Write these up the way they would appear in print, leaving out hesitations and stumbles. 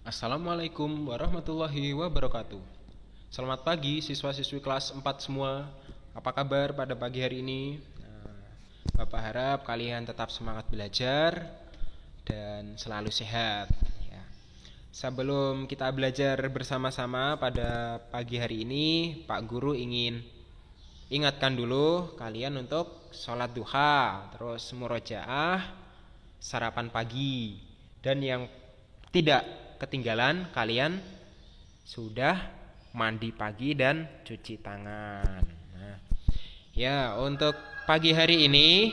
Assalamualaikum warahmatullahi wabarakatuh. Selamat pagi siswa-siswi kelas 4 semua. Apa kabar pada pagi hari ini? Bapak harap kalian tetap semangat belajar dan selalu sehat ya. Sebelum kita belajar bersama-sama pada pagi hari ini, Pak Guru ingin ingatkan dulu kalian untuk sholat duha, terus murojaah, sarapan pagi. Dan yang tidak ketinggalan, kalian sudah mandi pagi dan cuci tangan. Untuk pagi hari ini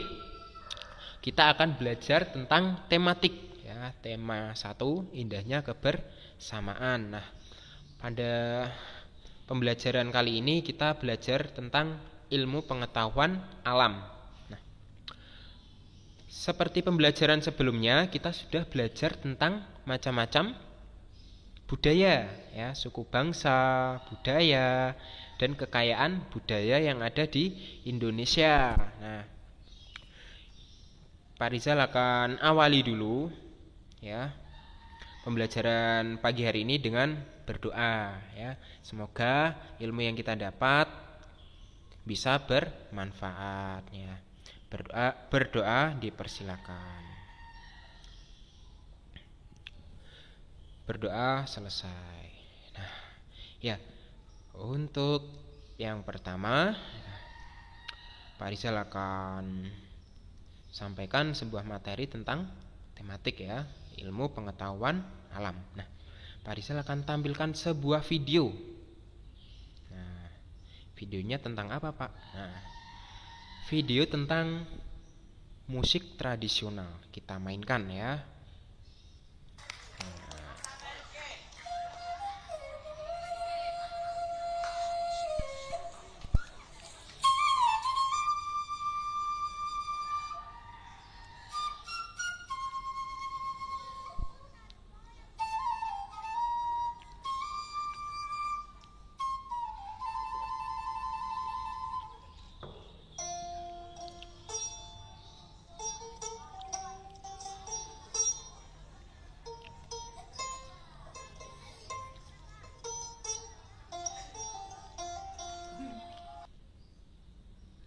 kita akan belajar tentang tematik ya. Tema 1, indahnya kebersamaan. Pada pembelajaran kali ini kita belajar tentang ilmu pengetahuan alam. Seperti pembelajaran sebelumnya, kita sudah belajar tentang macam-macam budaya ya, suku bangsa, budaya, dan kekayaan budaya yang ada di Indonesia. Pak Rizal akan awali dulu ya pembelajaran pagi hari ini dengan berdoa ya. Semoga ilmu yang kita dapat bisa bermanfaat ya. Berdoa dipersilakan. Berdoa selesai. Untuk yang pertama, Pak Rizal akan sampaikan sebuah materi tentang tematik ya, ilmu pengetahuan alam. Pak Rizal akan tampilkan sebuah video. Videonya tentang apa, Pak? Video tentang musik tradisional kita mainkan ya.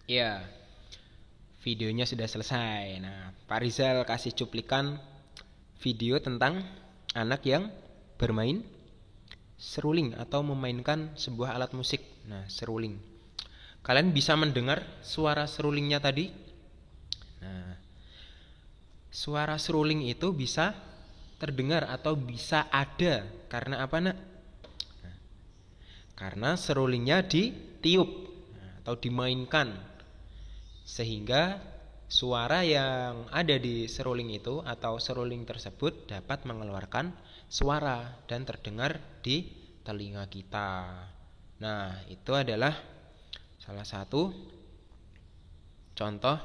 Ya, videonya sudah selesai. Pak Rizal kasih cuplikan video tentang anak yang bermain seruling atau memainkan sebuah alat musik. Seruling. Kalian bisa mendengar suara serulingnya tadi? Suara seruling itu bisa terdengar atau bisa ada karena apa, Nak? Karena serulingnya ditiup atau dimainkan, sehingga suara yang ada di seruling itu atau seruling tersebut dapat mengeluarkan suara dan terdengar di telinga kita. Itu adalah salah satu contoh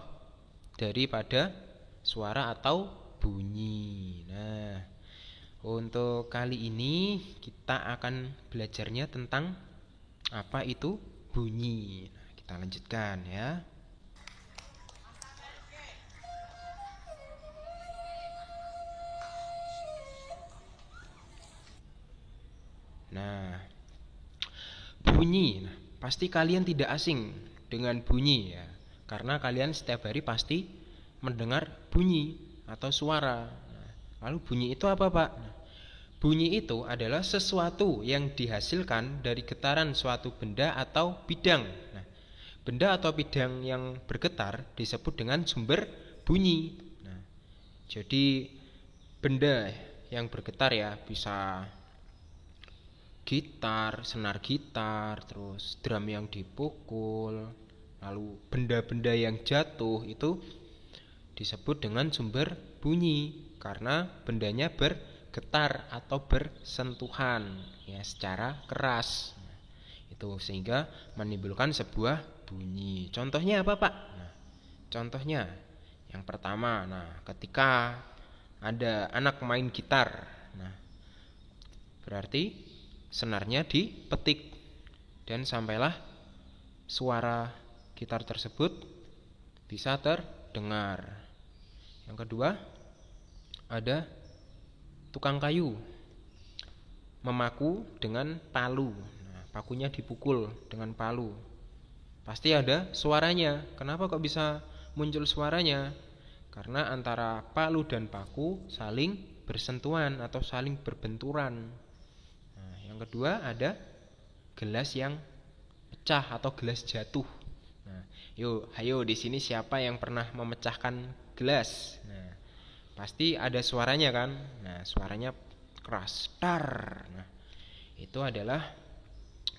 daripada suara atau bunyi. Untuk kali ini kita akan belajarnya tentang apa itu bunyi. Kita lanjutkan ya. Bunyi. Pasti kalian tidak asing dengan bunyi ya. Karena kalian setiap hari pasti mendengar bunyi atau suara. Lalu bunyi itu apa, Pak? Bunyi itu adalah sesuatu yang dihasilkan dari getaran suatu benda atau bidang. Benda atau bidang yang bergetar disebut dengan sumber bunyi. Jadi benda yang bergetar ya, bisa gitar, senar gitar, terus drum yang dipukul, lalu benda-benda yang jatuh itu disebut dengan sumber bunyi karena bendanya bergetar atau bersentuhan ya secara keras. Itu sehingga menimbulkan sebuah bunyi. Contohnya apa, Pak? Contohnya yang pertama, ketika ada anak main gitar, berarti senarnya dipetik dan sampailah suara gitar tersebut bisa terdengar. Yang kedua, ada tukang kayu. memaku dengan palu. Nah, pakunya dipukul dengan palu. Pasti ada suaranya. Kenapa kok bisa muncul suaranya? Karena antara palu dan paku saling bersentuhan atau saling berbenturan. Nah, yang kedua ada gelas yang pecah atau gelas jatuh. Nah, ayo di sini siapa yang pernah memecahkan gelas? Nah, pasti ada suaranya kan? Nah, suaranya keras, dar. Nah, itu adalah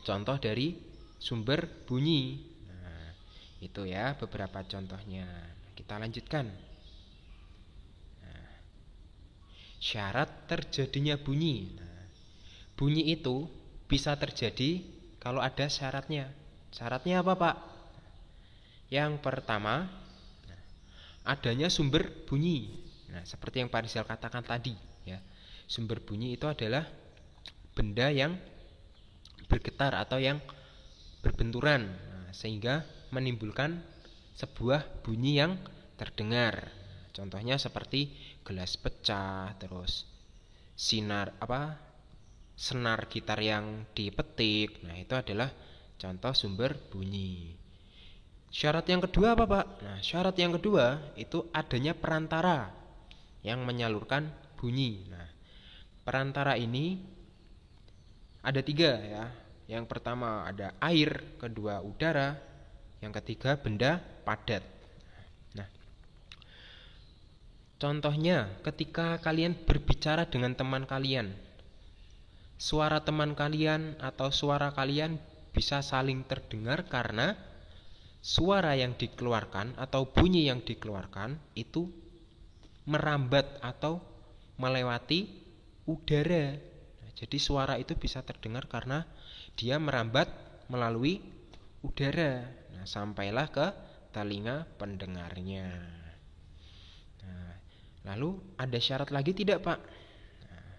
contoh dari sumber bunyi. Nah, itu ya beberapa contohnya. Kita lanjutkan. Nah, syarat terjadinya bunyi. Nah, bunyi itu bisa terjadi kalau ada syaratnya. Syaratnya apa, Pak? Yang pertama, adanya sumber bunyi. Nah, seperti yang Pak Rizal katakan tadi, ya. Sumber bunyi itu adalah benda yang bergetar atau yang berbenturan, nah, sehingga menimbulkan sebuah bunyi yang terdengar. Contohnya seperti gelas pecah, terus senar gitar yang dipetik. Nah, itu adalah contoh sumber bunyi. Syarat yang kedua apa, Pak? Nah, syarat yang kedua itu adanya perantara yang menyalurkan bunyi. Nah, perantara ini ada 3 ya. Yang pertama ada air, kedua udara, yang ketiga benda padat. Nah, contohnya ketika kalian berbicara dengan teman kalian, suara teman kalian atau suara kalian bisa saling terdengar karena suara yang dikeluarkan atau bunyi yang dikeluarkan itu merambat atau melewati udara. Nah, jadi suara itu bisa terdengar karena dia merambat melalui udara. Nah, sampailah ke telinga pendengarnya. Nah, lalu ada syarat lagi tidak, Pak? Nah,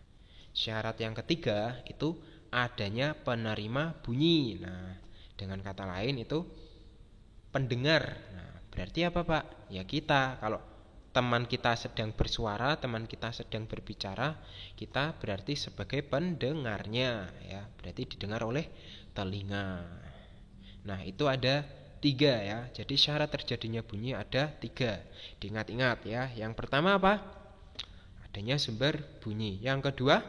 syarat yang ketiga itu adanya penerima bunyi. Nah, dengan kata lain itu pendengar. Nah, berarti apa, Pak? Ya kita, kalau teman kita sedang bersuara, teman kita sedang berbicara, kita berarti sebagai pendengarnya, ya. Berarti didengar oleh telinga. Nah, itu ada 3 ya. Jadi syarat terjadinya bunyi ada 3. Diingat-ingat ya. Yang pertama apa? Adanya sumber bunyi. Yang kedua,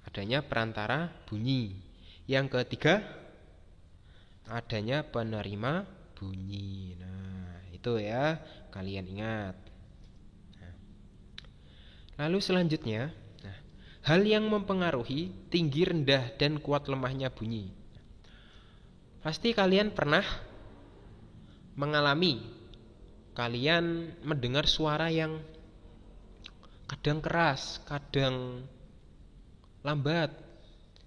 adanya perantara bunyi. Yang ketiga, adanya penerima bunyi. Nah, itu ya, kalian ingat. Nah, lalu selanjutnya, hal yang mempengaruhi tinggi, rendah, dan kuat lemahnya bunyi. Pasti kalian pernah mengalami, kalian mendengar suara yang kadang keras, kadang lambat,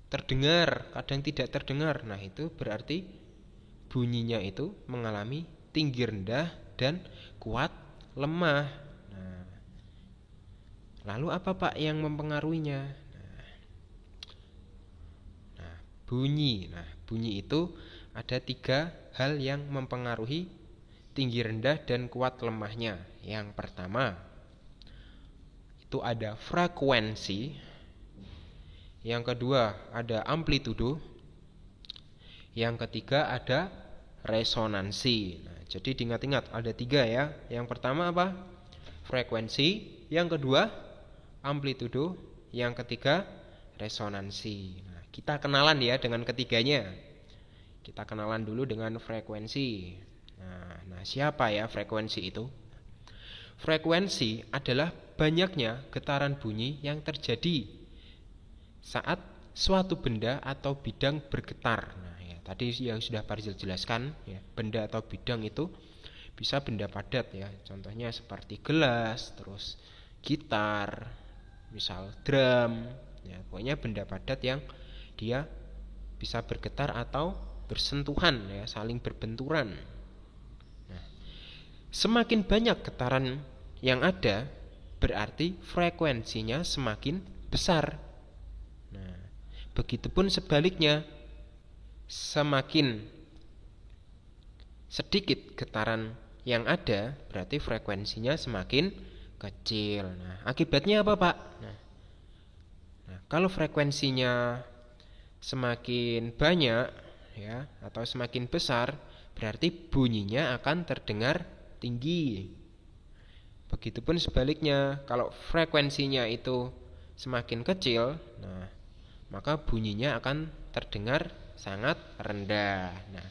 terdengar, kadang tidak terdengar. Nah, itu berarti bunyinya itu mengalami tinggi, rendah, dan kuat, lemah. Nah, lalu apa, Pak, yang mempengaruhinya? Nah, bunyi. Nah, bunyi itu ada 3 hal yang mempengaruhi tinggi, rendah, dan kuat lemahnya. Yang pertama itu ada frekuensi. Yang kedua ada amplitudo. Yang ketiga ada resonansi. Nah, jadi diingat-ingat ada 3 ya. Yang pertama apa? Frekuensi. Yang kedua amplitudo. Yang ketiga resonansi. Nah, kita kenalan ya dengan ketiganya. Kita kenalan dulu dengan frekuensi. Nah, siapa ya frekuensi itu? Frekuensi adalah banyaknya getaran bunyi yang terjadi saat suatu benda atau bidang bergetar. Nah, ya, tadi yang sudah Pak Rizal jelaskan, ya, benda atau bidang itu bisa benda padat ya. Contohnya seperti gelas, terus gitar, misal drum, ya, pokoknya benda padat yang dia bisa bergetar atau bersentuhan ya, saling berbenturan. Nah, semakin banyak getaran yang ada, berarti frekuensinya semakin besar. Nah, begitupun sebaliknya, semakin sedikit getaran yang ada, berarti frekuensinya semakin kecil. Nah, akibatnya apa, Pak? Nah, kalau frekuensinya semakin banyak ya atau semakin besar, berarti bunyinya akan terdengar tinggi. Begitupun sebaliknya, kalau frekuensinya itu semakin kecil, nah, maka bunyinya akan terdengar sangat rendah. Nah,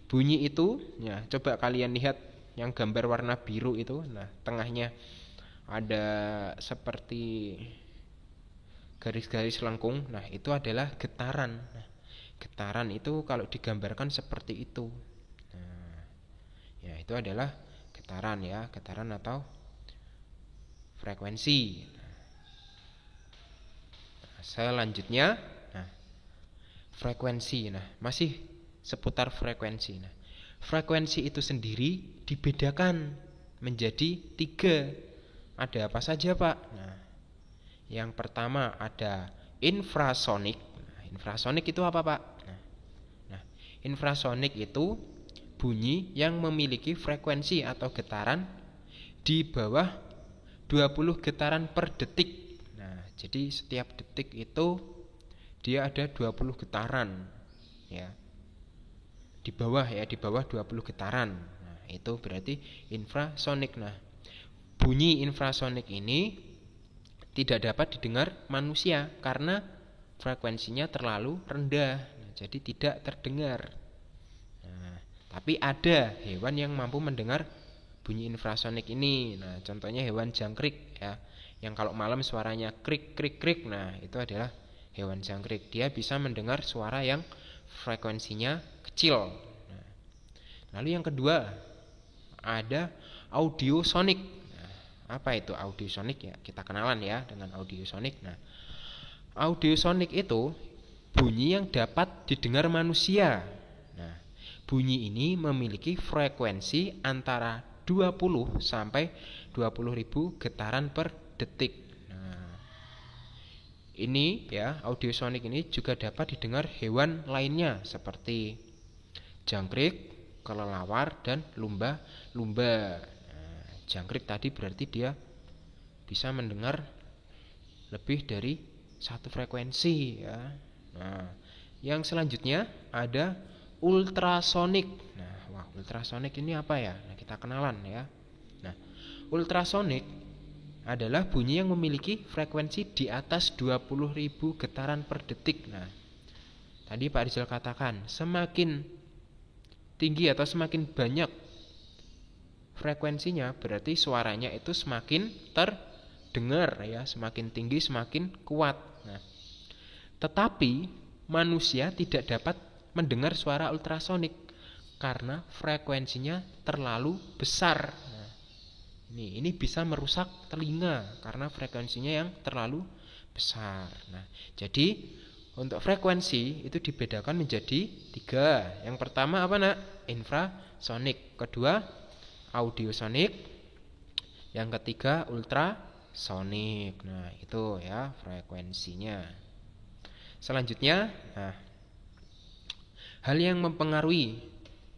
bunyi itu ya, coba kalian lihat yang gambar warna biru itu. Nah, tengahnya ada seperti garis-garis lengkung. Nah, itu adalah getaran. Nah, getaran itu kalau digambarkan seperti itu. Nah, ya itu adalah getaran ya, getaran atau frekuensi. Nah, selanjutnya, nah, frekuensi. Nah, masih seputar frekuensi. Nah, frekuensi itu sendiri dibedakan menjadi 3. Ada apa saja, Pak? Nah, yang pertama ada infrasonik. Nah, infrasonik itu apa, Pak? Nah, infrasonik itu bunyi yang memiliki frekuensi atau getaran di bawah 20 getaran per detik. Nah, jadi setiap detik itu dia ada 20 getaran ya. Di bawah 20 getaran. Nah, itu berarti infrasonik. Nah, bunyi infrasonik ini tidak dapat didengar manusia karena frekuensinya terlalu rendah. Nah, jadi tidak terdengar. Nah, tapi ada hewan yang mampu mendengar bunyi infrasonik ini. Nah, contohnya hewan jangkrik ya, yang kalau malam suaranya krik krik krik. Nah, itu adalah hewan jangkrik. Dia bisa mendengar suara yang frekuensinya kecil. Nah, lalu yang kedua ada audiosonik. Apa itu audiosonik ya? Kita kenalan ya dengan audiosonik. Nah, audiosonik itu bunyi yang dapat didengar manusia. Nah, bunyi ini memiliki frekuensi antara 20 sampai 20.000 getaran per detik. Nah, ini ya, audiosonik ini juga dapat didengar hewan lainnya seperti jangkrik, kelelawar dan lumba-lumba. Jangkrik tadi berarti dia bisa mendengar lebih dari satu frekuensi ya. Nah, yang selanjutnya ada ultrasonik. Nah, wah, ultrasonik ini apa ya? Nah, kita kenalan ya. Nah, ultrasonik adalah bunyi yang memiliki frekuensi di atas 20.000 getaran per detik. Nah, tadi Pak Rizal katakan semakin tinggi atau semakin banyak frekuensinya berarti suaranya itu semakin terdengar ya, semakin tinggi semakin kuat. Nah, tetapi manusia tidak dapat mendengar suara ultrasonik karena frekuensinya terlalu besar. Nah, ini bisa merusak telinga karena frekuensinya yang terlalu besar. Nah, jadi untuk frekuensi itu dibedakan menjadi 3. Yang pertama apa nak? Infrasonik. Kedua audiosonik, yang ketiga ultrasonik. Nah, itu ya frekuensinya. Selanjutnya, nah, hal yang mempengaruhi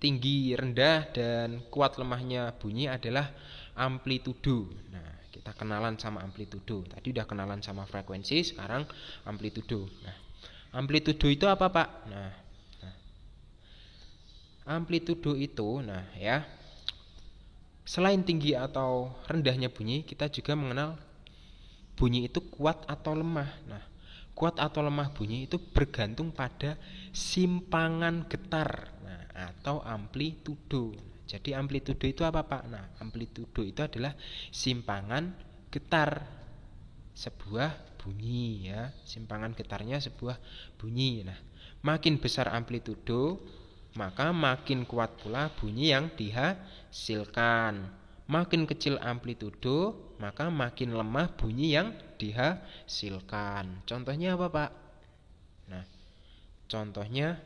tinggi, rendah dan kuat lemahnya bunyi adalah amplitudo. Nah, kita kenalan sama amplitudo. Tadi udah kenalan sama frekuensi, sekarang amplitudo. Nah, amplitudo itu apa, Pak? Nah, amplitudo itu, nah ya, selain tinggi atau rendahnya bunyi, kita juga mengenal bunyi itu kuat atau lemah. Nah, kuat atau lemah bunyi itu bergantung pada simpangan getar, nah, atau amplitudo. Jadi amplitudo itu apa, Pak? Nah, amplitudo itu adalah simpangan getar sebuah bunyi ya, simpangan getarnya sebuah bunyi. Nah, makin besar amplitudo, maka makin kuat pula bunyi yang dihasilkan. Makin kecil amplitudo, maka makin lemah bunyi yang dihasilkan. Contohnya apa, Pak? Nah, contohnya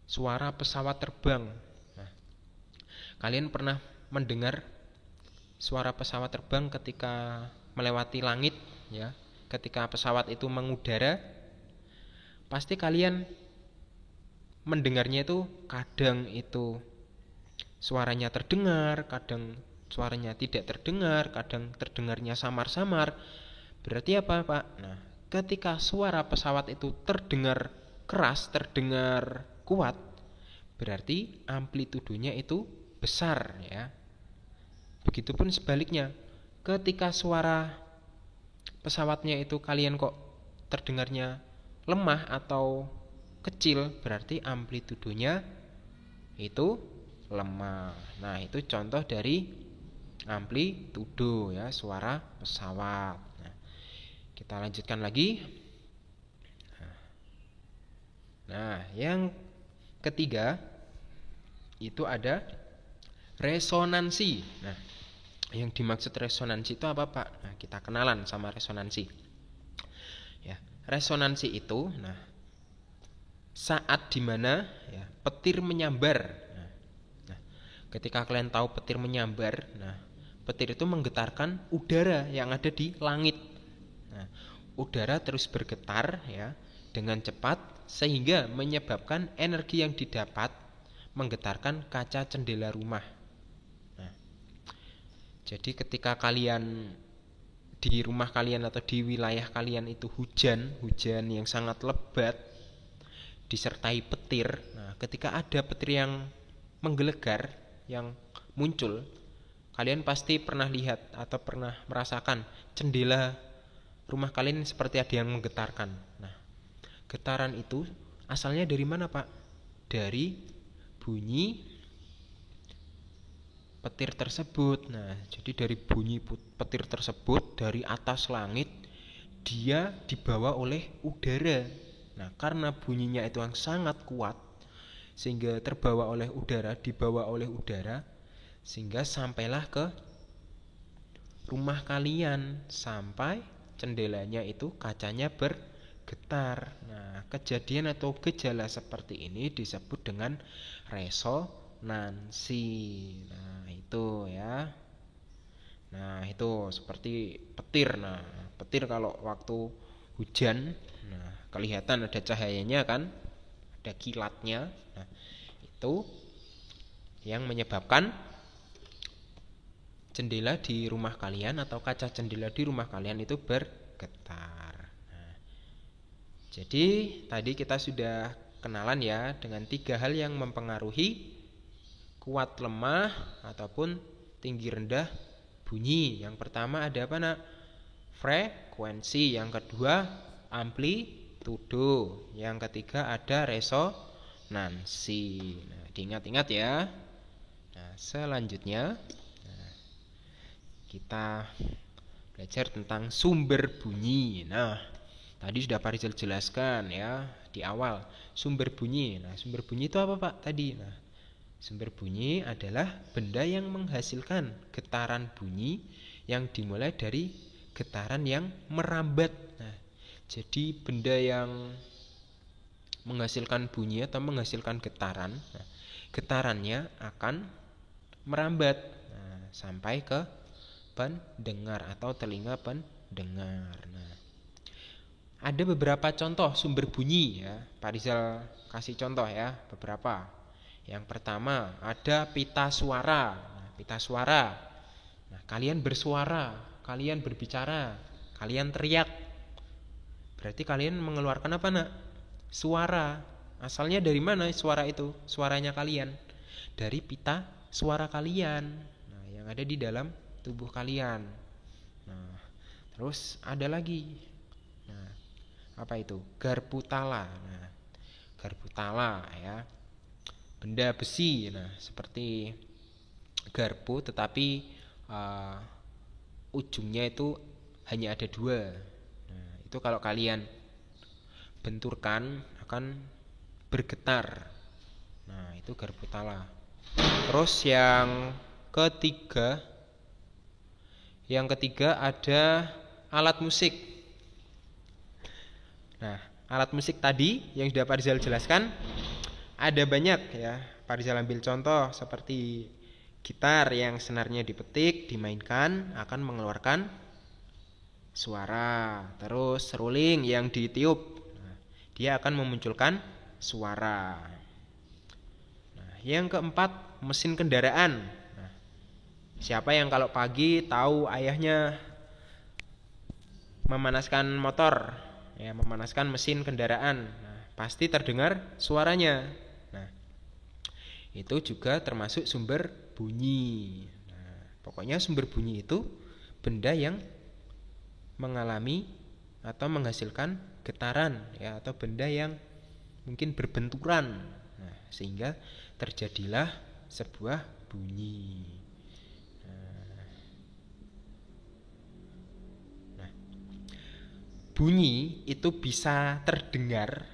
suara pesawat terbang. Nah, kalian pernah mendengar suara pesawat terbang ketika melewati langit ya? Ketika pesawat itu mengudara, pasti kalian mendengarnya itu kadang itu suaranya terdengar, kadang suaranya tidak terdengar, kadang terdengarnya samar-samar. Berarti apa, Pak? Nah, ketika suara pesawat itu terdengar keras, terdengar kuat, berarti amplitudenya itu besar ya. Begitupun sebaliknya, ketika suara pesawatnya itu kalian kok terdengarnya lemah atau kecil, berarti amplitudenya itu lemah. Nah, itu contoh dari amplitudo ya, suara pesawat. Nah, kita lanjutkan lagi. Nah, yang ketiga itu ada resonansi. Nah, yang dimaksud resonansi itu apa, Pak? Nah, kita kenalan sama resonansi. Ya, resonansi itu, nah, saat dimana ya, petir menyambar. Nah, ketika kalian tahu petir menyambar, nah, petir itu menggetarkan udara yang ada di langit. Nah, udara terus bergetar ya dengan cepat sehingga menyebabkan energi yang didapat menggetarkan kaca jendela rumah. Nah, jadi ketika kalian di rumah kalian atau di wilayah kalian itu hujan yang sangat lebat disertai petir. Nah, ketika ada petir yang menggelegar yang muncul, kalian pasti pernah lihat atau pernah merasakan jendela rumah kalian seperti ada yang menggetarkan. Nah, getaran itu asalnya dari mana, Pak? Dari bunyi petir tersebut. Nah, jadi dari bunyi petir tersebut dari atas langit dia dibawa oleh udara. Nah, karena bunyinya itu yang sangat kuat sehingga terbawa oleh udara, dibawa oleh udara sehingga sampailah ke rumah kalian sampai jendelanya itu kacanya bergetar. Nah, kejadian atau gejala seperti ini disebut dengan resonansi. Nah, itu ya. Nah, itu seperti petir. Nah, petir kalau waktu hujan, nah, kelihatan ada cahayanya kan, ada kilatnya. Nah, itu yang menyebabkan jendela di rumah kalian atau kaca jendela di rumah kalian itu bergetar. Nah, jadi tadi kita sudah kenalan ya dengan 3 hal yang mempengaruhi kuat lemah ataupun tinggi rendah bunyi. Yang pertama ada apa, Nak? Frekuensi. Yang kedua amplitudo. Yang ketiga ada resonansi. Nah, diingat-ingat ya. Nah, selanjutnya kita belajar tentang sumber bunyi. Nah, tadi sudah Pak Rizal jelaskan ya di awal sumber bunyi. Nah, sumber bunyi itu apa, Pak? Tadi. Nah, sumber bunyi adalah benda yang menghasilkan getaran bunyi yang dimulai dari getaran yang merambat. Nah, jadi benda yang menghasilkan bunyi atau menghasilkan getaran, nah, getarannya akan merambat sampai ke pendengar atau telinga pendengar. Nah, ada beberapa contoh sumber bunyi ya. Pak Rizal kasih contoh ya beberapa. Yang pertama ada pita suara. Nah, pita suara. Nah, kalian bersuara, kalian berbicara, kalian teriak. Berarti kalian mengeluarkan apa, Nak? Suara. Asalnya dari mana suara itu? Suaranya kalian dari pita suara kalian. Nah, yang ada di dalam tubuh kalian. Nah, terus ada lagi. Nah, apa itu? Garpu tala. Nah, garpu tala ya. Benda besi. Nah, seperti garpu tetapi ujungnya itu hanya ada 2. Nah, itu kalau kalian benturkan akan bergetar. Nah, itu garpu tala. Terus yang ketiga ada alat musik. Nah, alat musik tadi yang sudah Pak Rizal jelaskan ada banyak ya. Pak Rizal ambil contoh seperti gitar yang senarnya dipetik, dimainkan akan mengeluarkan suara. Terus seruling yang ditiup, nah, dia akan memunculkan suara. Nah, yang keempat mesin kendaraan. Nah, siapa yang kalau pagi tahu ayahnya memanaskan motor? ya, memanaskan mesin kendaraan. Nah, pasti terdengar suaranya. Nah, itu juga termasuk sumber bunyi. Nah, pokoknya sumber bunyi itu benda yang mengalami atau menghasilkan getaran, ya, atau benda yang mungkin berbenturan. Nah, sehingga terjadilah sebuah bunyi. Nah, bunyi itu bisa terdengar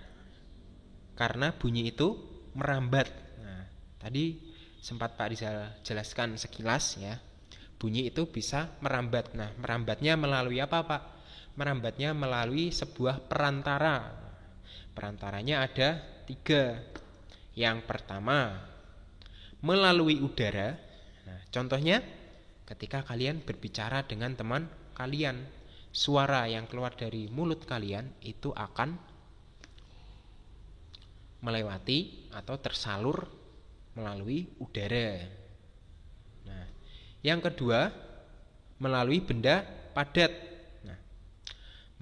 karena bunyi itu merambat. Nah, tadi sempat Pak Rizal jelaskan sekilas, ya. Bunyi itu bisa merambat. Nah, merambatnya melalui apa, Pak? Merambatnya melalui sebuah perantara. Perantaranya ada 3. Yang pertama, melalui udara. Nah, contohnya ketika kalian berbicara dengan teman kalian, suara yang keluar dari mulut kalian itu akan melewati atau tersalur melalui udara. Nah, yang kedua, melalui benda padat. Nah,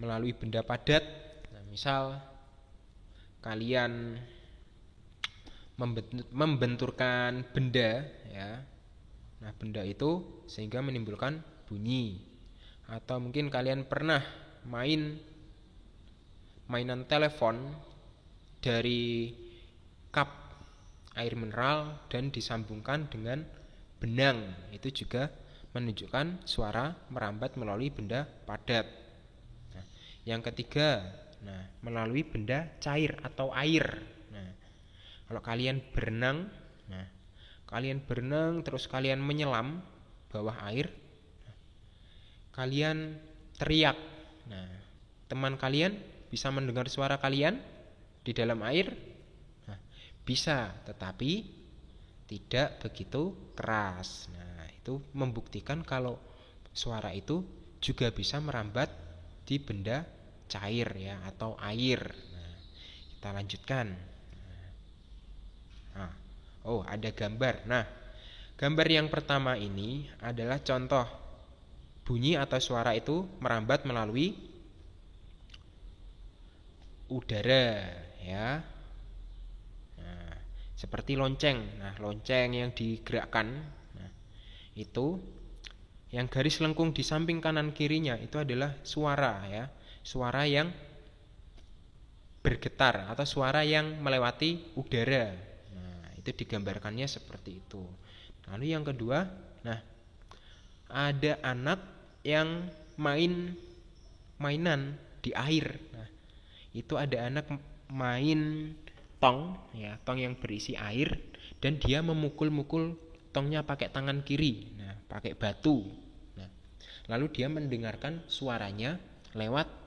melalui benda padat, nah, misal kalian membenturkan benda, ya. Nah, benda itu sehingga menimbulkan bunyi. Atau mungkin kalian pernah mainan telepon dari cup air mineral dan disambungkan dengan benang. Itu juga menunjukkan suara merambat melalui benda padat. Nah, yang ketiga, nah, melalui benda cair atau air. Nah, kalau kalian berenang, nah, kalian berenang terus kalian menyelam bawah air, nah, kalian teriak. Nah, teman kalian bisa mendengar suara kalian di dalam air? Nah, bisa, tetapi tidak begitu keras. Nah, itu membuktikan kalau suara itu juga bisa merambat di benda cair, ya, atau air. Nah, kita lanjutkan. Nah, oh, ada gambar. Nah, gambar yang pertama ini adalah contoh bunyi atau suara itu merambat melalui udara, ya. Nah, seperti lonceng. Nah, lonceng yang digerakkan, nah, itu yang garis lengkung di samping kanan kirinya itu adalah suara, ya. Suara yang bergetar atau suara yang melewati udara. Nah, itu digambarkannya seperti itu. Lalu yang kedua, nah, ada anak yang mainan di air. Nah, itu ada anak main tong, ya, tong yang berisi air, dan dia memukul-mukul tongnya pakai tangan kiri, nah, pakai batu. Nah, lalu dia mendengarkan suaranya lewat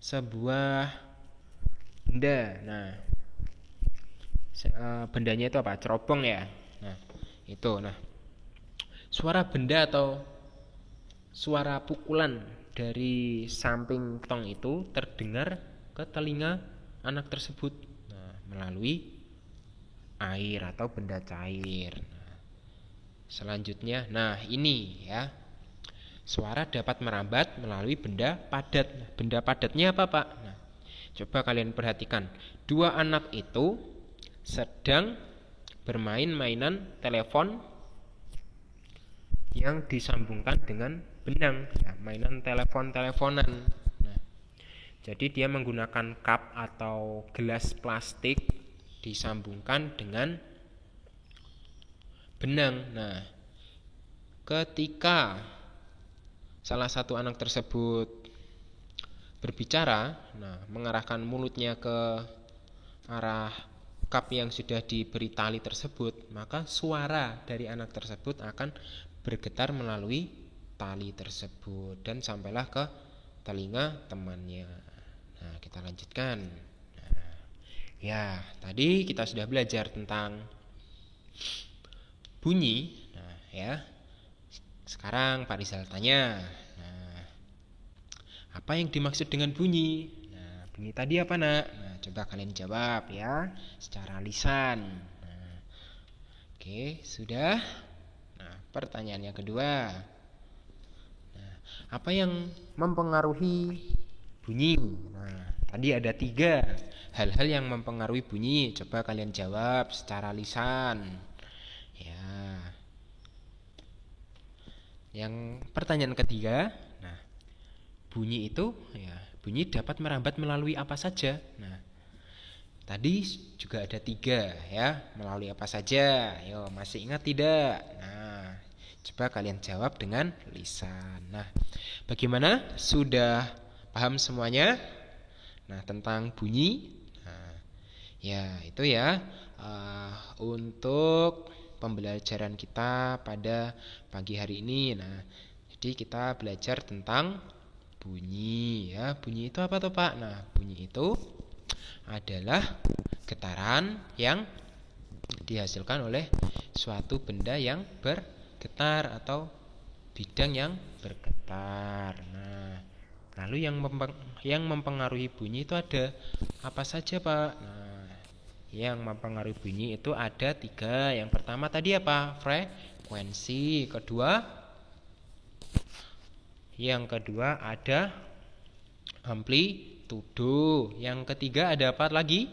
sebuah benda. Nah, bendanya itu apa? Cerobong, ya. Nah, itu. Nah, suara benda atau suara pukulan dari samping tong itu terdengar ke telinga anak tersebut, nah, melalui air atau benda cair. Nah, selanjutnya, nah, ini, ya, suara dapat merambat melalui benda padat. Benda padatnya apa, Pak? Nah, coba kalian perhatikan. 2 anak itu sedang bermain mainan telepon yang disambungkan dengan benang, ya, mainan teleponan. Nah, jadi dia menggunakan cup atau gelas plastik disambungkan dengan benang. Nah, ketika salah satu anak tersebut berbicara, nah, mengarahkan mulutnya ke arah cup yang sudah diberi tali tersebut, maka suara dari anak tersebut akan bergetar melalui tali tersebut dan sampailah ke telinga temannya. Nah, kita lanjutkan. Nah, ya, tadi kita sudah belajar tentang bunyi. Nah, ya. Sekarang Pak Rizal tanya, nah, apa yang dimaksud dengan bunyi? Nah, bunyi tadi apa, Nak? Nah, coba kalian jawab, ya, secara lisan. Nah, oke, sudah. Nah, pertanyaan yang kedua. Nah, apa yang mempengaruhi bunyi? Nah, tadi ada 3 hal-hal yang mempengaruhi bunyi. Coba kalian jawab secara lisan. Ya. Yang pertanyaan ketiga, nah, bunyi itu ya, bunyi dapat merambat melalui apa saja. Nah, tadi juga ada 3 ya, melalui apa saja. Yo, masih ingat tidak? Nah, coba kalian jawab dengan lisan. Nah, bagaimana? Sudah paham semuanya? Nah, tentang bunyi. Nah, ya itu ya untuk pembelajaran kita pada pagi hari ini. Nah, jadi kita belajar tentang bunyi ya. Bunyi itu apa tuh Pak? Nah, bunyi itu adalah getaran yang dihasilkan oleh suatu benda yang bergetar atau bidang yang bergetar. Nah, lalu yang mempengaruhi bunyi itu ada apa saja Pak? Nah, yang mempengaruhi bunyi itu ada 3. Yang pertama tadi apa? Frekuensi. Yang kedua ada amplitudo. Yang ketiga ada apa lagi?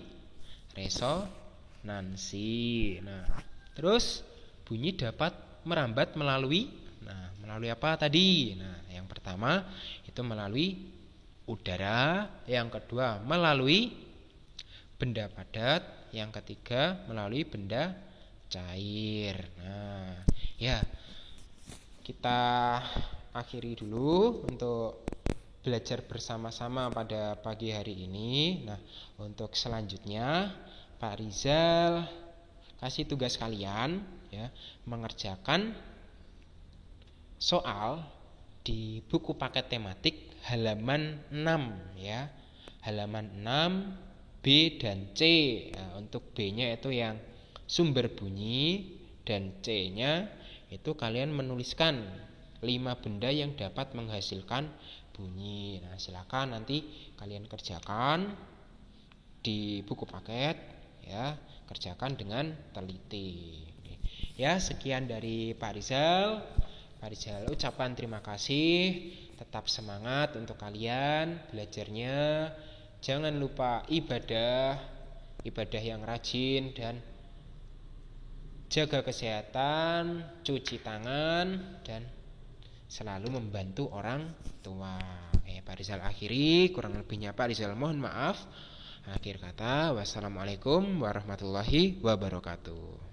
Resonansi. Nah, terus bunyi dapat merambat melalui apa tadi? Nah, yang pertama itu melalui udara, yang kedua melalui benda padat, yang ketiga melalui benda cair. Nah, ya kita akhiri dulu untuk belajar bersama-sama pada pagi hari ini. Nah, untuk selanjutnya Pak Rizal kasih tugas kalian ya, mengerjakan soal di buku paket tematik halaman 6 ya. Halaman 6 B dan C. Nah, untuk B-nya itu yang sumber bunyi dan C-nya itu kalian menuliskan 5 benda yang dapat menghasilkan bunyi. Nah, silakan nanti kalian kerjakan di buku paket ya, kerjakan dengan teliti. Ya, sekian dari Pak Rizal. Pak Rizal ucapan terima kasih. Tetap semangat untuk kalian belajarnya. Jangan lupa ibadah yang rajin dan jaga kesehatan, cuci tangan dan selalu membantu orang tua. Pak Rizal akhiri, kurang lebihnya Pak Rizal mohon maaf. Akhir kata, wassalamualaikum warahmatullahi wabarakatuh.